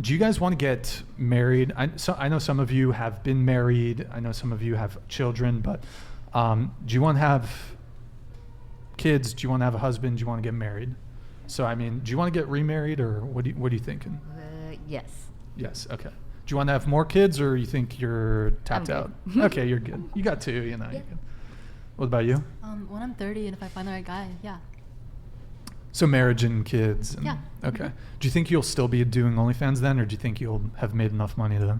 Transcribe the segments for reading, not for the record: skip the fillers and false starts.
Do you guys want to get married? I know some of you have been married. I know some of you have children, but do you want to have kids? Do you want to have a husband? Do you want to get married? So, I mean, do you want to get remarried, or what are you thinking? Yes. Yes, okay. Do you want to have more kids, or you think you're tapped out? Okay, you're good. You got two, you know. Yeah. You're good. What about you? When I'm 30 and if I find the right guy, yeah. So marriage and kids. And, Yeah. Okay. Do you think you'll still be doing OnlyFans then, or do you think you'll have made enough money to?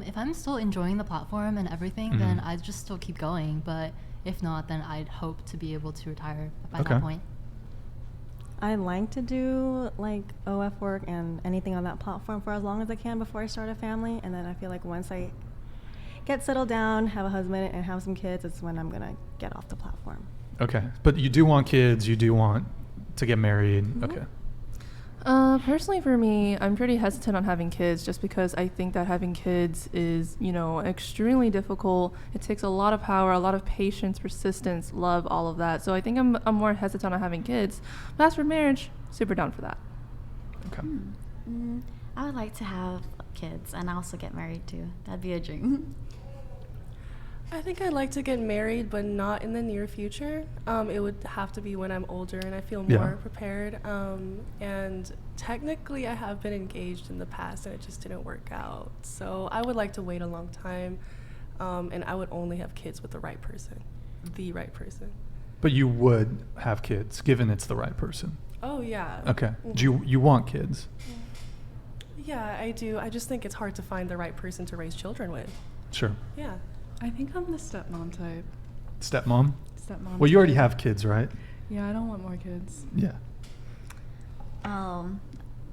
If I'm still enjoying the platform and everything, then I'd just still keep going. But if not, then I'd hope to be able to retire by that point. I like to do like OF work and anything on that platform for as long as I can before I start a family. And then I feel like once I get settled down, have a husband, and have some kids, it's when I'm going to get off the platform. Okay. But you do want kids. You do want to get married. Mm-hmm. Okay. Personally for me, I'm pretty hesitant on having kids just because I think that having kids is, extremely difficult. It takes a lot of power, a lot of patience, persistence, love, all of that. So I think I'm more hesitant on having kids. But as for marriage, super down for that. Okay. I would like to have kids and also get married too. That'd be a dream. I think I'd like to get married, but not in the near future. It would have to be when I'm older and I feel more prepared. And technically, I have been engaged in the past, and it just didn't work out. So I would like to wait a long time, and I would only have kids with the right person. But you would have kids, given it's the right person. Oh, yeah. Okay. Do you want kids? Yeah, I do. I just think it's hard to find the right person to raise children with. Sure. Yeah. I think I'm the stepmom type. Stepmom? Stepmom. Well, you already have kids, right? Yeah, I don't want more kids. Yeah.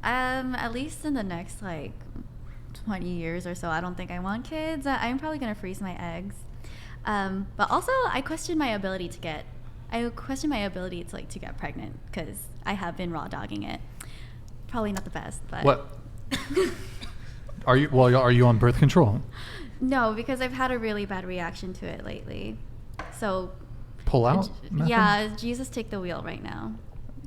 At least in the next 20 years or so, I don't think I want kids. I'm probably gonna freeze my eggs. But also, I question my ability to get pregnant because I have been raw dogging it. Probably not the best, but. What? Are you on birth control? No, because I've had a really bad reaction to it lately. So. Pull out? Yeah, Jesus take the wheel right now.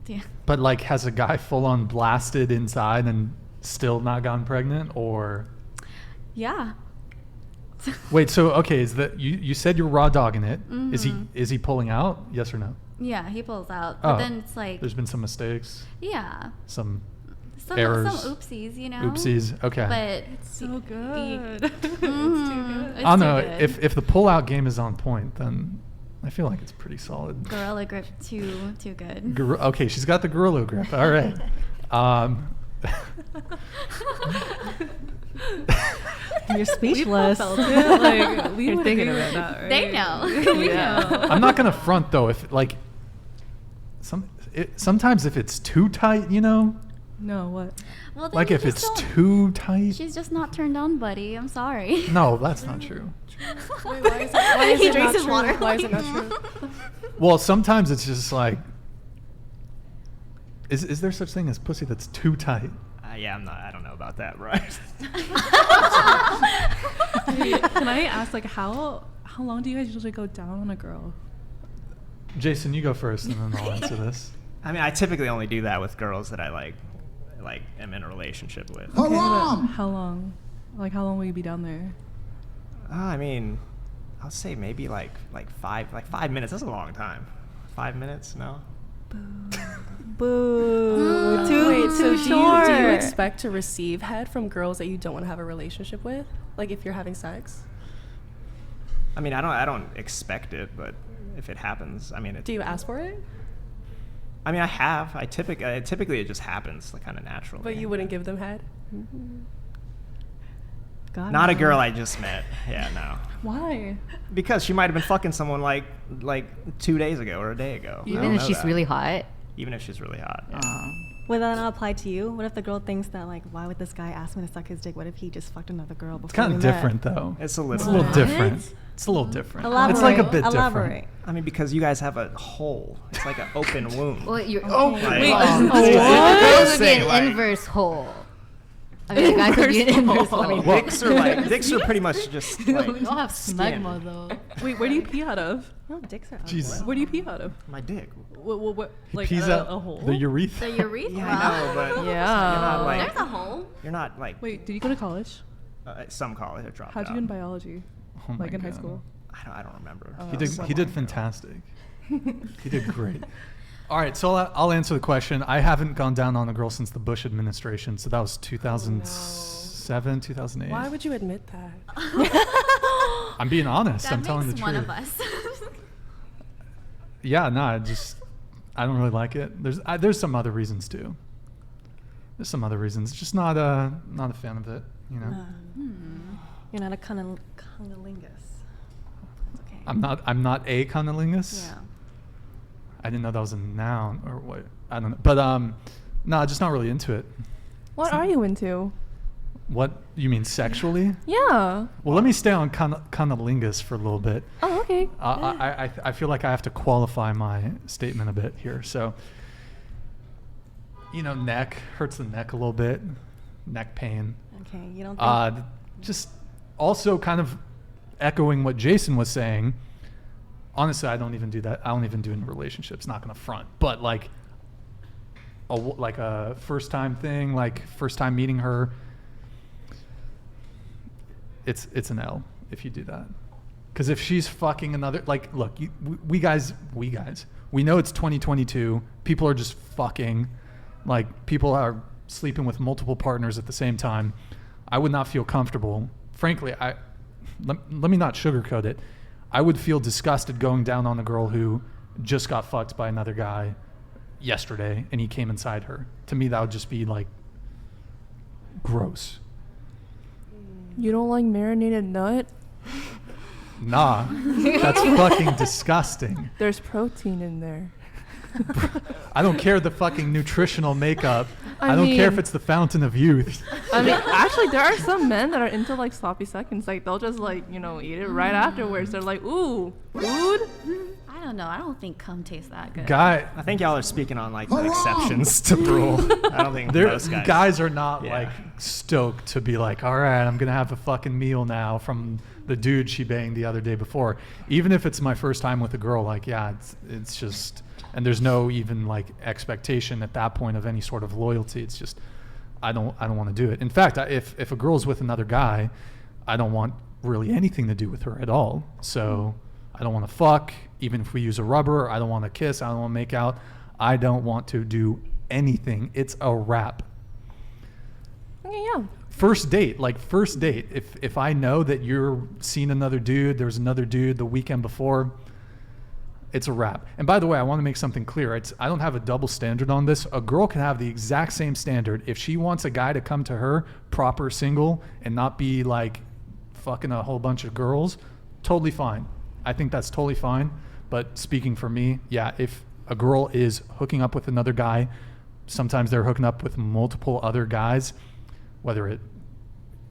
Yeah. But has a guy full on blasted inside and still not gotten pregnant, or? Yeah. Wait, so okay, is that you said you're raw dogging it? Mm-hmm. Is he pulling out? Yes or no? Yeah, he pulls out. But then it's there's been some mistakes. Yeah. Some errors. Some oopsies, Oopsies. Okay. But it's so good. It's too good. I don't know. If the pull out game is on point, then I feel like it's pretty solid. Gorilla grip, too good. Okay, she's got the gorilla grip. All right. You're speechless. We were thinking about that, right? They know. We know. I'm not gonna front though. If sometimes if it's too tight, No, what? Well, then if it's too tight. She's just not turned on, buddy. I'm sorry. No, that's not true. Wait, why is He it drinks not his true? water. Why is it not true? Well, sometimes it's just is there such thing as pussy that's too tight? Yeah, I don't know about that, right? Can I ask, how long do you guys usually go down on a girl? Jason, you go first, and then I'll answer this. I mean, I typically only do that with girls that I am in a relationship with. Okay, how long? How long will you be down there? I mean, I'll say maybe 5 minutes. That's a long time. 5 minutes? No. Boo. Too short. Do you expect to receive head from girls that you don't want to have a relationship with? If you're having sex? I mean, I don't expect it, but if it happens, I mean. Do you ask for it? I mean, I have. Typically it just happens, kind of naturally. But you wouldn't give them head? God, Not a girl I just met. Yeah, no. Why? Because she might have been fucking someone like 2 days ago or a day ago. Even if she's really hot. Even if she's really hot. Yeah. Would that not apply to you? What if the girl thinks that why would this guy ask me to suck his dick? What if he just fucked another girl before? It's kind of different though. It's a little different. It's a little different. Elaborate. It's a bit Elaborate. different. I mean, because you guys have a hole. It's like an open wound. Well, you're Oh, what? wait. Girls would be an inverse hole. I mean, guys could be inversal. I mean, dicks are pretty much just like We all have skin. smegma though. Wait, where do you pee out of? No, dicks are Jesus. Where do you pee out of? My dick. What, He like pees a out hole? the urethra. The urethra. Yeah, I know, but Yeah. you're not like There's a hole. you're not like Wait, did you go to college? some college I dropped How'd you out. do in biology? Oh my Like in high God. school? I don't remember. Oh. He did. So He long did ago. fantastic. He did great. All right, so I'll answer the question. I haven't gone down on a girl since the Bush administration, so that was 2007, 2008. Why would you admit that? I'm being honest. That I'm makes telling the one truth. of us. Yeah, no, I don't really like it. There's some other reasons too. There's some other reasons. Just not a fan of it. You know. You're not a cunnilingus. Okay. I'm not a cunnilingus. Yeah. I didn't know that was a noun or what. I don't know. But no, just not really into it. What are you into? What you mean sexually? Yeah. Well, let me stay on cunnilingus for a little bit. Oh, okay. I feel like I have to qualify my statement a bit here. So, neck hurts the neck a little bit, neck pain. Okay, you don't think Just also kind of echoing what Jason was saying. Honestly, I don't even do that. I don't even do it in relationships. Not gonna front, but like a first time thing, like first time meeting her. It's an L if you do that. Because if she's fucking another, like, look, we guys, we know it's 2022. People are just fucking, like, people are sleeping with multiple partners at the same time. I would not feel comfortable. Frankly, let me not sugarcoat it. I would feel disgusted going down on a girl who just got fucked by another guy yesterday and he came inside her. To me, that would just be, like, gross. You don't like marinated nut? Nah, that's fucking disgusting. There's protein in there. I don't care the fucking nutritional makeup. I I don't care if mean- it's the fountain of youth. I mean, actually, there are some men that are into like sloppy seconds. Like they'll just like eat it right afterwards. They're like, ooh, food. I don't know. I don't think cum tastes that good. Guy, I think y'all are speaking on like exceptions to the rule. I don't think most guys are not Yeah. like stoked to be like, all right, I'm gonna have a fucking meal now from the dude she banged the other day before. Even if it's my first time with a girl, like yeah, it's just, and there's no even like expectation at that point of any sort of loyalty. It's just I don't want to do it. In fact, if a girl's with another guy, I don't want really anything to do with her at all. So I don't want to fuck, even if we use a rubber. I don't want to kiss. I don't want to make out. I don't want to do anything. It's a wrap. Okay, yeah. First date. If I know that you're seeing another dude, there's another dude the weekend before, it's a wrap. And by the way, I want to make something clear. I don't have a double standard on this. A girl can have the exact same standard. If she wants a guy to come to her, proper single, and not be like fucking a whole bunch of girls, totally fine. I think that's totally fine. But speaking for me, yeah, if a girl is hooking up with another guy, sometimes they're hooking up with multiple other guys, whether it,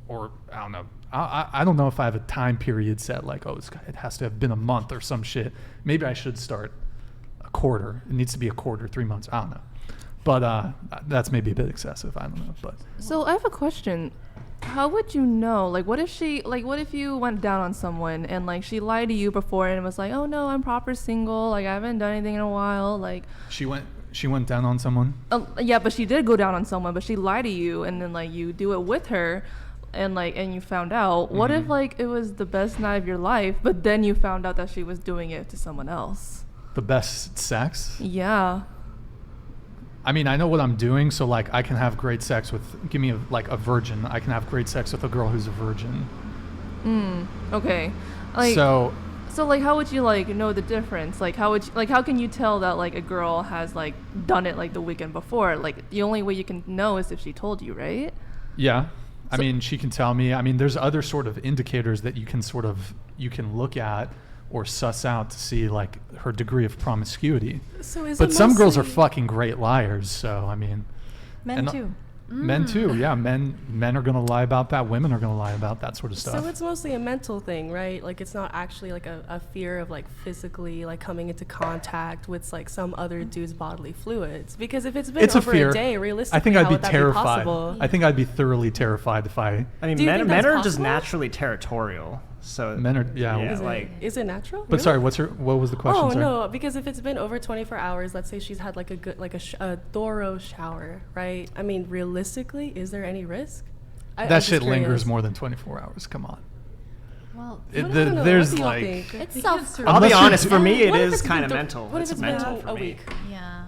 or I don't know. I don't know if I have a time period set, like, oh, it has to have been a month or some shit. Maybe I should start a quarter. It needs to be a quarter, 3 months. I don't know. But that's maybe a bit excessive. I don't know. But So I have a question. How would you know? Like, what if you went down on someone and like she lied to you before and was like, oh no, I'm proper single. Like I haven't done anything in a while. Like she went down on someone. Yeah, but she did go down on someone, but she lied to you and then like you do it with her. And you found out, what if like it was the best night of your life, but then you found out that she was doing it to someone else? The best sex? Yeah. I mean, I know what I'm doing, so like I can have great sex with, give me a virgin. I can have great sex with a girl who's a virgin. Okay. So like how would you like know the difference? Like how can you tell that like a girl has like done it like the weekend before? Like the only way you can know is if she told you, right? yeah. I mean, she can tell me. I mean, there's other sort of indicators that you can look at or suss out to see like her degree of promiscuity. So is But it some girls are mostly- fucking great liars. So I mean, Men and- too. Men too, yeah. Men are gonna lie about that. Women are gonna lie about that sort of stuff. So it's mostly a mental thing, right? Like it's not actually like a fear of like physically like coming into contact with like some other dude's bodily fluids. Because if it's been It's over a fear. a day, realistically, I think how I'd be would that terrified. be possible? I think I'd be thoroughly terrified if I. I mean, Do you think men that's are just possible? naturally territorial. So Men are, yeah. Yeah. Is, like- is it natural? But sorry, what was the question? Oh sorry? no, because if it's been over 24 hours, let's say she's had like a good, like a thorough shower, right? I mean, realistically, is there any risk? I'm That just shit lingers curious. more than 24 hours. Come on. Well, But I don't know, There's what do y'all like. think? It's Because self. I'll be Unless you're honest, for me, it What if is it's kind of been- mental. What if It's it's mental been for a me. week? Yeah.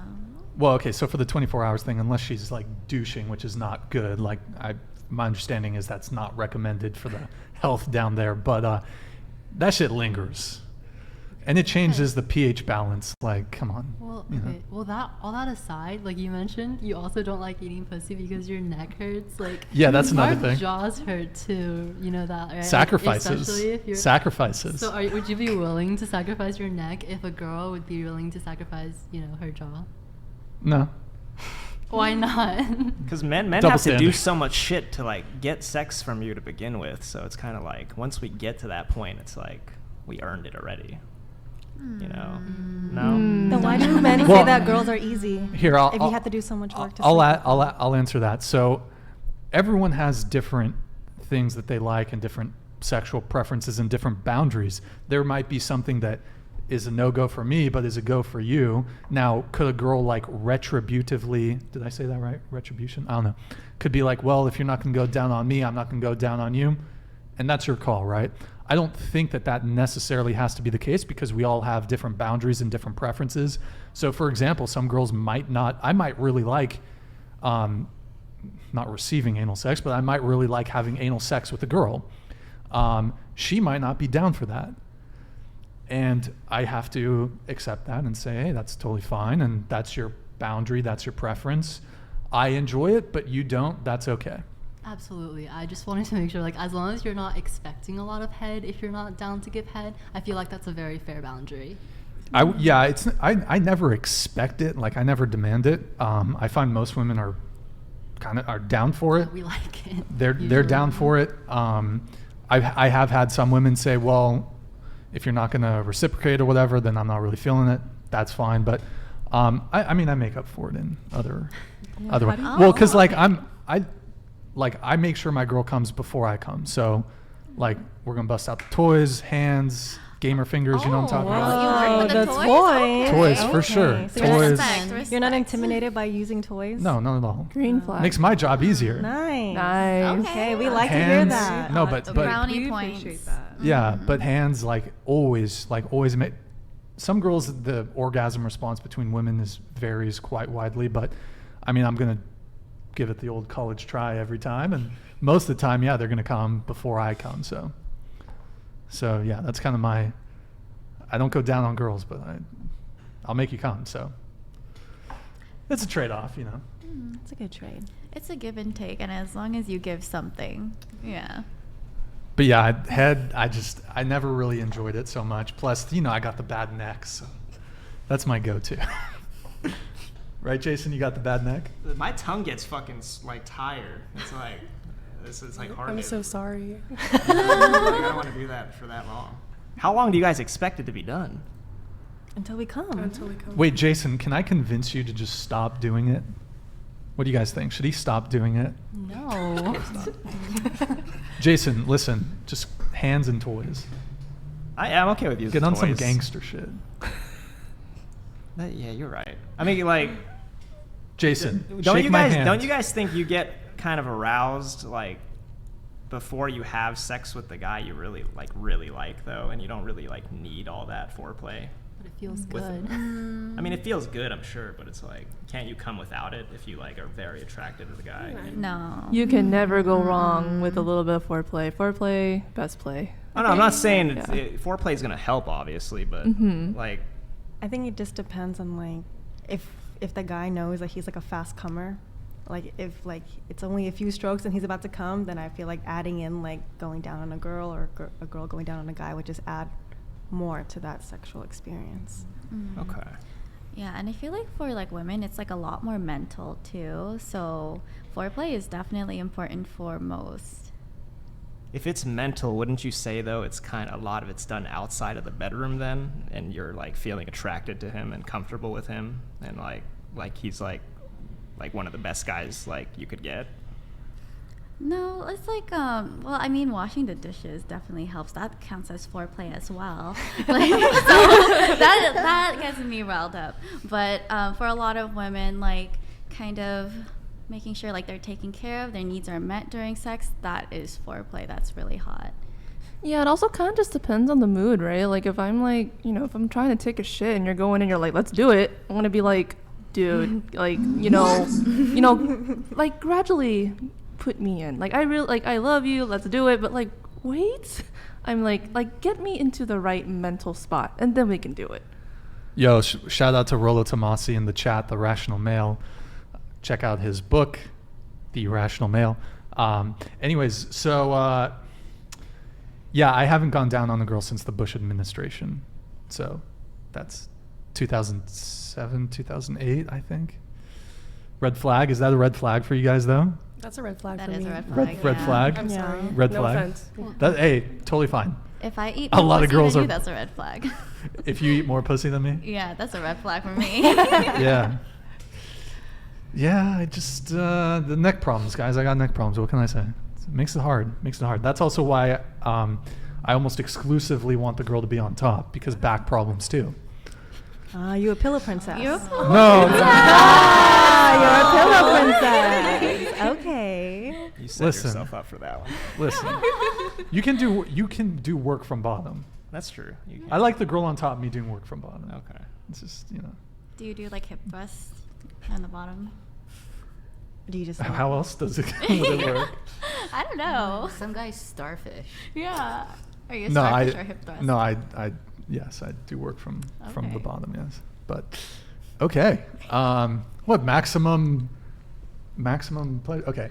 Well, okay, so for the 24 hours thing, unless she's like douching, which is not good, like my understanding is that's not recommended for the health down there, but that shit lingers. And it changes the pH balance. Like, come on. Well, you know. okay. Well, all that aside, like you mentioned, you also don't like eating pussy because your neck hurts. Like, Yeah, that's another our thing. jaws hurt too. You know that, right? Sacrifices. Especially if you're. Sacrifices. So, would you be willing to sacrifice your neck if a girl would be willing to sacrifice, her jaw? No. Why not? Because men Double have to do standard. so much shit to like get sex from you to begin with. So it's kind of like once we get to that point, it's like we earned it already. You know? No. Then why do men Well, say that girls are easy? Here, if you have to do so much work to sleep with them? I'll answer that. So everyone has different things that they like and different sexual preferences and different boundaries. There might be something that is a no-go for me, but is a go for you. Now, could a girl like retributively, did I say that right? Retribution? I don't know. Could be like, well, if you're not going to go down on me, I'm not going to go down on you. And that's your call, right? I don't think that necessarily has to be the case because we all have different boundaries and different preferences. So for example, some girls I might really like, not receiving anal sex, but I might really like having anal sex with a girl. She might not be down for that. And I have to accept that and say, hey, that's totally fine. And that's your boundary. That's your preference. I enjoy it, but you don't. That's okay. Absolutely. I just wanted to make sure, like, as long as you're not expecting a lot of head, if you're not down to give head, I feel like that's a very fair boundary. I never expect it. Like, I never demand it. I find most women are down for it. We like it. They're down usually. for it. I have had some women say, well, if you're not going to reciprocate or whatever, then I'm not really feeling it. That's fine. But I mean, I make up for it in other ways. Well, because I make sure my girl comes before I come. So, like, we're gonna bust out the toys, hands, gamer fingers. You know what I'm talking about? You work with the the toys? toys. Toys for Okay. sure. So you're Toys. Respect. You're not intimidated by using toys? No, not at all. Green flag. Makes my job easier. Nice. Nice. Okay, we like to hear Hands. that. No, but The but brownie We points. appreciate that. yeah, but hands like always make. Some girls, the orgasm response between women varies quite widely, but I mean, I'm gonna give it the old college try every time, and most of the time, yeah, they're gonna come before I come. So yeah, that's kind of I don't go down on girls, but I'll make you come. So it's a trade-off, you know. It's a good trade. It's a give and take, and as long as you give something, yeah. But yeah, head, I never really enjoyed it so much. Plus, I got the bad neck, so that's my go-to. Right, Jason? You got the bad neck? My tongue gets fucking like tired. It's like this is like hard. I'm so sorry. I don't want to do that for that long. How long do you guys expect it to be done? Until we come. Until we come. Wait, Jason, can I convince you to just stop doing it? What do you guys think? Should he stop doing it? No. Jason, listen, just hands and toys. I'm okay with you. Get on some gangster shit. Yeah, you're right. I mean, like, Jason, don't shake you my guys hand. don't you guys think you get kind of aroused like before you have sex with the guy you really like though, and you don't really like need all that foreplay? But it feels With- good. I mean, it feels good, I'm sure, but it's like, can't you come without it if you like are very attracted to the guy? No. You can never go wrong with a little bit of foreplay. Foreplay, best play. Oh, no, I'm not saying Yeah. foreplay is gonna help, obviously, but like, I think it just depends on like if the guy knows that he's like a fast comer. Like if like it's only a few strokes and he's about to come, then I feel like adding in like going down on a girl or a girl going down on a guy would just add more to that sexual experience. okay. Yeah, and I feel like for like women, it's like a lot more mental too. So foreplay is definitely important for most. If it's mental, wouldn't you say though it's kind of a lot of it's done outside of the bedroom then, and you're like feeling attracted to him and comfortable with him, and like he's like one of the best guys like you could get? No, it's like well, I mean, washing the dishes definitely helps. That counts as foreplay as well. Like, so that gets me riled up. But for a lot of women, like kind of making sure like they're taken care of, their needs are met during sex, that is foreplay. That's really hot. Yeah, it also kind of just depends on the mood, right? Like if I'm like, you know, if I'm trying to take a shit and you're going and you're like, let's do it, I'm gonna be like, dude, like, you know, like gradually put me in. Like I really, like, I love you, let's do it, but like, wait. I'm like get me into the right mental spot and then we can do it. Yo, shout out to Rollo Tomasi in the chat, The Rational Male. Check out his book, The Irrational Male. Anyways, so yeah, I haven't gone down on a girl since the Bush administration. So that's 2007, 2008, I think. Red flag. Is that a red flag for you guys though? That's a red flag That for is me. a red flag. Red yeah. flag? I'm Yeah. sorry. Red no flag? offense. Hey, totally fine. If I eat A more lot of pussy girls than are- you, that's a red flag. If you eat more pussy than me? Yeah, that's a red flag for me. Yeah. Yeah, I just, the neck problems, guys. I got neck problems. What can I say? It makes it hard. That's also why I almost exclusively want the girl to be on top, because back problems too. You a pillow princess. You're a pillow No. You're a pillow princess. Okay. You set Listen. yourself up for that one. Listen, you can do work from bottom. That's true. You can. I like the girl on top, me doing work from bottom. Okay. It's just, you know. Do you do like hip thrust on the bottom? Do you just How else does it, would it work? I don't know. Some guys starfish. Yeah. Are you a No, starfish or hip thrust? No, yes, I do work from the Okay. bottom, yes. But okay. What maximum pleasure? Okay.